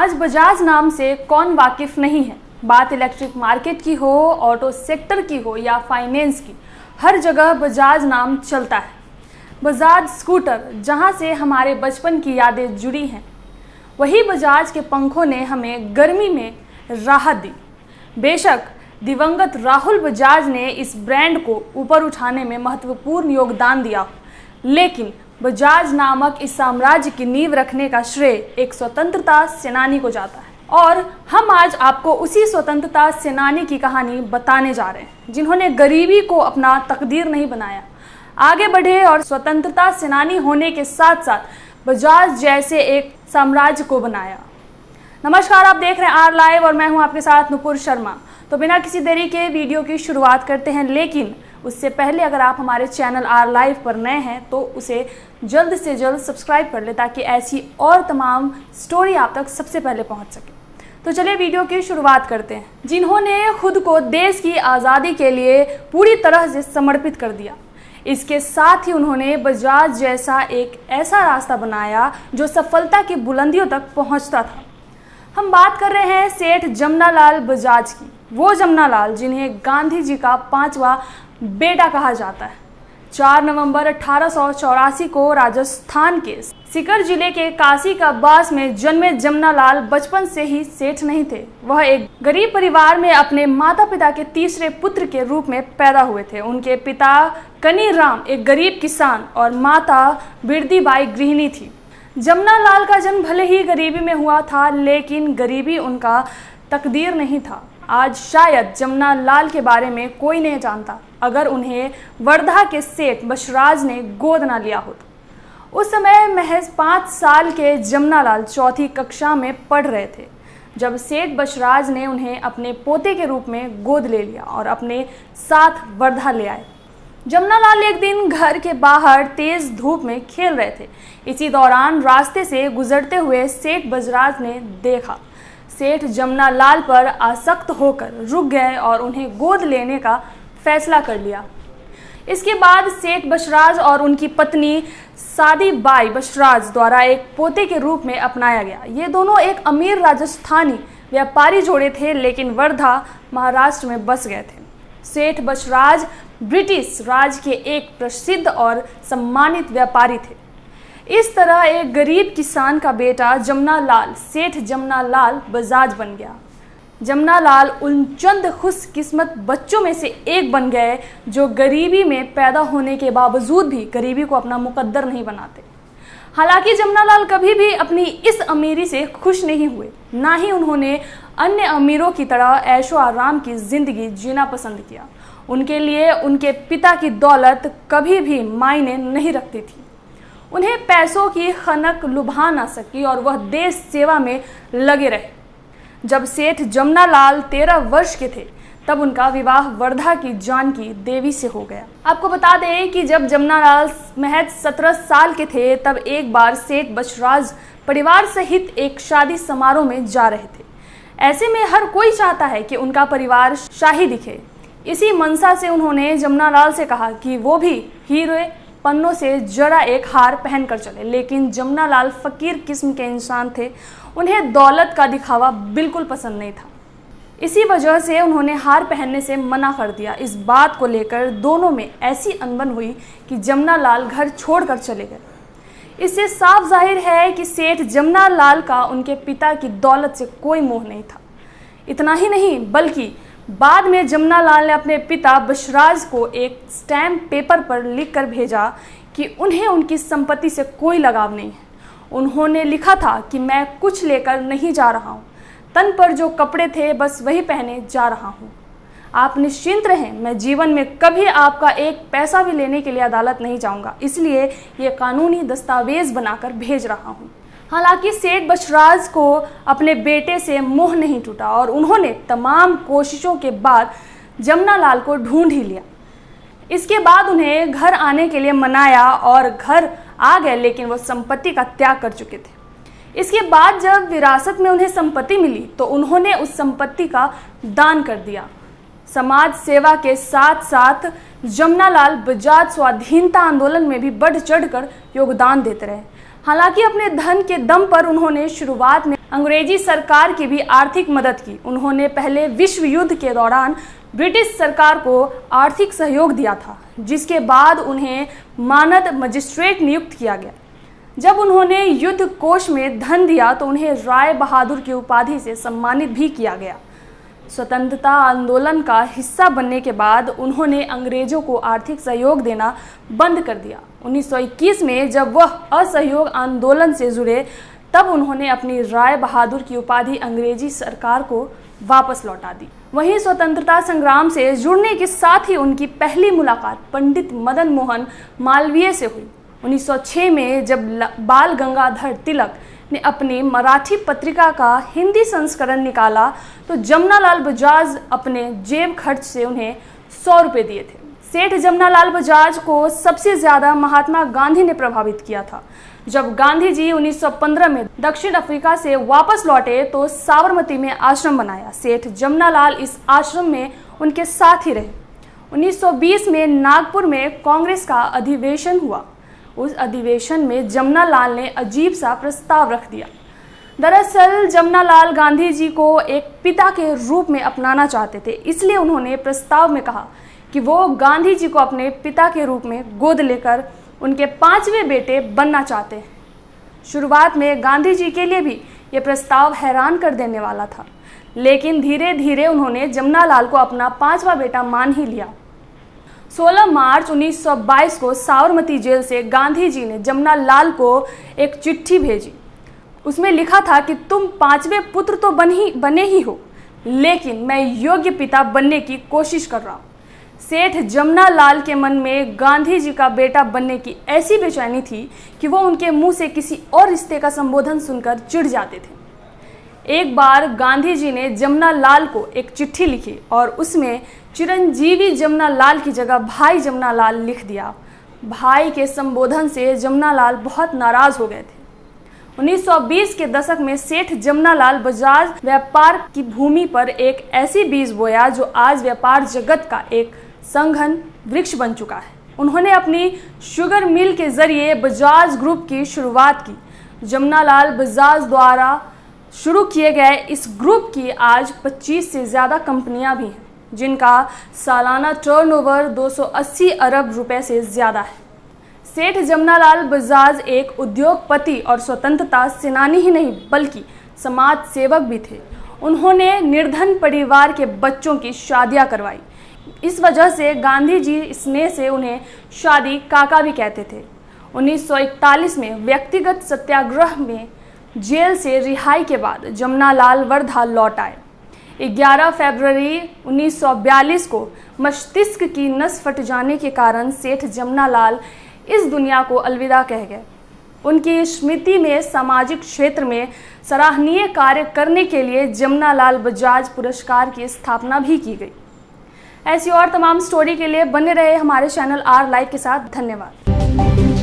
आज बजाज नाम से कौन वाकिफ नहीं है। बात इलेक्ट्रिक मार्केट की हो, ऑटो सेक्टर की हो या फाइनेंस की, हर जगह बजाज नाम चलता है। बजाज स्कूटर, जहां से हमारे बचपन की यादें जुड़ी हैं, वही बजाज के पंखों ने हमें गर्मी में राहत दी। बेशक दिवंगत राहुल बजाज ने इस ब्रांड को ऊपर उठाने में महत्वपूर्ण योगदान दिया, लेकिन बजाज नामक इस साम्राज्य की नींव रखने का श्रेय एक स्वतंत्रता सेनानी को जाता है। और हम आज आपको उसी स्वतंत्रता सेनानी की कहानी बताने जा रहे हैं, जिन्होंने गरीबी को अपना तकदीर नहीं बनाया, आगे बढ़े और स्वतंत्रता सेनानी होने के साथ साथ बजाज जैसे एक साम्राज्य को बनाया। नमस्कार, आप देख रहे हैं आर लाइव और मैं हूं आपके साथ नुपुर शर्मा। तो बिना किसी देरी के वीडियो की शुरुआत करते हैं, लेकिन उससे पहले अगर आप हमारे चैनल आर लाइव पर नए हैं तो उसे जल्द से जल्द सब्सक्राइब कर ले, ताकि ऐसी और तमाम स्टोरी आप तक सबसे पहले पहुंच सके। तो चलिए वीडियो की शुरुआत करते हैं। जिन्होंने खुद को देश की आज़ादी के लिए पूरी तरह से समर्पित कर दिया, इसके साथ ही उन्होंने बजाज जैसा एक ऐसा रास्ता बनाया जो सफलता की बुलंदियों तक पहुंचता था। हम बात कर रहे हैं सेठ जमनालाल बजाज की, वो जमनालाल जिन्हें गांधी जी का 5वां बेटा कहा जाता है। 4 नवंबर 1884 को राजस्थान के सीकर जिले के काशी का बास में जन्मे जमनालाल बचपन से ही सेठ नहीं थे। वह एक गरीब परिवार में अपने माता पिता के तीसरे पुत्र के रूप में पैदा हुए थे। उनके पिता कनीराम एक गरीब किसान और माता बिरदीबाई गृहिणी थी। जमनालाल का जन्म भले ही गरीबी में हुआ था, लेकिन गरीबी उनका तकदीर नहीं था। आज शायद जमनालाल के बारे में कोई नहीं जानता अगर उन्हें वर्धा के सेठ बशराज ने गोद ना लिया होता। उस समय महज 5 साल के जमनालाल 4वीं कक्षा में पढ़ रहे थे जब सेठ बशराज ने उन्हें अपने पोते के रूप में गोद ले लिया और अपने साथ वर्धा ले आए। जमनालाल एक दिन घर के बाहर तेज धूप में खेल रहे थे। इसी दौरान रास्ते से गुजरते हुए सेठ बशराज ने देखा। सेठ जमनालाल पर आसक्त होकर रुक गए और उन्हें गोद लेने का फैसला कर लिया। इसके बाद सेठ बशराज और उनकी पत्नी सादीबाई बशराज द्वारा एक पोते के रूप में अपनाया गया। ये दोनों एक अमीर राजस्थानी व्यापारी जोड़े थे, लेकिन वर्धा महाराष्ट्र में बस गए थे। सेठ बशराज ब्रिटिश राज के एक प्रसिद्ध और सम्मानित व्यापारी थे। इस तरह एक गरीब किसान का बेटा जमनालाल सेठ जमनालाल बजाज बन गया। जमनालाल उन चंद खुशकिस्मत बच्चों में से एक बन गए जो गरीबी में पैदा होने के बावजूद भी गरीबी को अपना मुकद्दर नहीं बनाते। हालांकि जमनालाल कभी भी अपनी इस अमीरी से खुश नहीं हुए, ना ही उन्होंने अन्य अमीरों की तरह ऐशो आराम की जिंदगी जीना पसंद किया। उनके लिए उनके पिता की दौलत कभी भी मायने नहीं रखती थी। उन्हें पैसों की खनक लुभा ना सकी और वह देश सेवा में लगे रहे। जब सेठ जमनालाल 13 वर्ष के थे तब उनका विवाह वर्धा की जानकी देवी से हो गया। आपको बता दें कि जब जमनालाल महज 17 साल के थे तब एक बार सेठ बशराज परिवार सहित एक शादी समारोह में जा रहे थे। ऐसे में हर कोई चाहता है कि उनका परिवार शाही दिखे। इसी मनसा से उन्होंने जमनालाल से कहा कि वो भी हीरे पन्नों से जरा एक हार पहन कर चले, लेकिन जमनालाल फकीर किस्म के इंसान थे। उन्हें दौलत का दिखावा बिल्कुल पसंद नहीं था। इसी वजह से उन्होंने हार पहनने से मना कर दिया। इस बात को लेकर दोनों में ऐसी अनबन हुई कि जमनालाल घर छोड़कर चले गए। इससे साफ जाहिर है कि सेठ जमनालाल का उनके पिता की दौलत से कोई मोह नहीं था। इतना ही नहीं, बल्कि बाद में जमनालाल ने अपने पिता बशराज को एक स्टैम्प पेपर पर लिखकर भेजा कि उन्हें उनकी संपत्ति से कोई लगाव नहीं है। उन्होंने लिखा था कि मैं कुछ लेकर नहीं जा रहा हूँ, तन पर जो कपड़े थे बस वही पहने जा रहा हूँ। आप निश्चिंत रहें, मैं जीवन में कभी आपका एक पैसा भी लेने के लिए अदालत नहीं जाऊँगा, इसलिए ये कानूनी दस्तावेज बनाकर भेज रहा हूँ। हालांकि सेठ बशराज को अपने बेटे से मोह नहीं टूटा और उन्होंने तमाम कोशिशों के बाद जमनालाल को ढूंढ ही लिया। इसके बाद उन्हें घर आने के लिए मनाया और घर आ गए, लेकिन वो संपत्ति का त्याग कर चुके थे। इसके बाद जब विरासत में उन्हें संपत्ति मिली तो उन्होंने उस संपत्ति का दान कर दिया। समाज सेवा के साथ साथ जमनालाल बजाज स्वाधीनता आंदोलन में भी बढ़ चढ़कर योगदान देते रहे। हालांकि अपने धन के दम पर उन्होंने शुरुआत में अंग्रेजी सरकार की भी आर्थिक मदद की। उन्होंने पहले विश्व युद्ध के दौरान ब्रिटिश सरकार को आर्थिक सहयोग दिया था, जिसके बाद उन्हें मानद मजिस्ट्रेट नियुक्त किया गया। जब उन्होंने युद्ध कोष में धन दिया तो उन्हें राय बहादुर की उपाधि से सम्मानित भी किया गया। स्वतंत्रता आंदोलन का हिस्सा बनने के बाद उन्होंने अंग्रेजों को आर्थिक सहयोग देना बंद कर दिया। 1921 में जब वह असहयोग आंदोलन से जुड़े तब उन्होंने अपनी राय बहादुर की उपाधि अंग्रेजी सरकार को वापस लौटा दी। वहीं स्वतंत्रता संग्राम से जुड़ने के साथ ही उनकी पहली मुलाकात पंडित मदन मोहन मालवीय से हुई। 1906 में जब बाल गंगाधर तिलक ने अपनी मराठी पत्रिका का हिंदी संस्करण निकाला तो जमनालाल बजाज अपने जेब खर्च से उन्हें 100 रुपये दिए थे। सेठ जमनालाल बजाज को सबसे ज्यादा महात्मा गांधी ने प्रभावित किया था। जब गांधी जी 1915 में दक्षिण अफ्रीका से वापस लौटे तो साबरमती में आश्रम बनाया। सेठ जमनालाल इस आश्रम में उनके साथ ही रहे। 1920 में नागपुर में कांग्रेस का अधिवेशन हुआ। उस अधिवेशन में जमनालाल ने अजीब सा प्रस्ताव रख दिया। दरअसल जमनालाल गांधी जी को एक पिता के रूप में अपनाना चाहते थे, इसलिए उन्होंने प्रस्ताव में कहा कि वो गांधी जी को अपने पिता के रूप में गोद लेकर उनके 5वें बेटे बनना चाहते हैं। शुरुआत में गांधी जी के लिए भी ये प्रस्ताव हैरान कर देने वाला था, लेकिन धीरे धीरे उन्होंने जमनालाल को अपना 5वां बेटा मान ही लिया। 16 मार्च 1922 को साबरमती जेल से गांधी जी ने जमनालाल को एक चिट्ठी भेजी। उसमें लिखा था कि तुम 5वें पुत्र तो बने ही हो, लेकिन मैं योग्य पिता बनने की कोशिश कर रहा हूँ। सेठ जमनालाल के मन में गांधी जी का बेटा बनने की ऐसी बेचैनी थी कि वो उनके मुंह से किसी और रिश्ते का संबोधन सुनकर चिढ़ जाते थे। एक बार गांधी जी ने जमनालाल को एक चिट्ठी लिखी और उसमें चिरंजीवी जमनालाल की जगह भाई जमनालाल लिख दिया। भाई के संबोधन से जमनालाल बहुत नाराज हो गए थे। 1920 के दशक में सेठ जमनालाल बजाज व्यापार की भूमि पर एक ऐसी बीज बोया जो आज व्यापार जगत का एक संघन वृक्ष बन चुका है। उन्होंने अपनी शुगर मिल के जरिए बजाज ग्रुप की शुरुआत की। जमनालाल बजाज द्वारा शुरू किए गए इस ग्रुप की आज 25 से ज़्यादा कंपनियां भी हैं, जिनका सालाना टर्नओवर 280 अरब रुपए से ज़्यादा है। सेठ जमनालाल बजाज एक उद्योगपति और स्वतंत्रता सेनानी ही नहीं बल्कि समाज सेवक भी थे। उन्होंने निर्धन परिवार के बच्चों की शादियां करवाई। इस वजह से गांधी जी स्नेह से उन्हें शादी काका भी कहते थे। 1941 में व्यक्तिगत सत्याग्रह में जेल से रिहाई के बाद जमनालाल वर्धा लौट आए। 11 फरवरी 1942 को मस्तिष्क की नस फट जाने के कारण सेठ जमनालाल इस दुनिया को अलविदा कह गए। उनकी स्मृति में सामाजिक क्षेत्र में सराहनीय कार्य करने के लिए जमनालाल बजाज पुरस्कार की स्थापना भी की गई। ऐसी और तमाम स्टोरी के लिए बने रहे हमारे चैनल आर लाइव के साथ। धन्यवाद।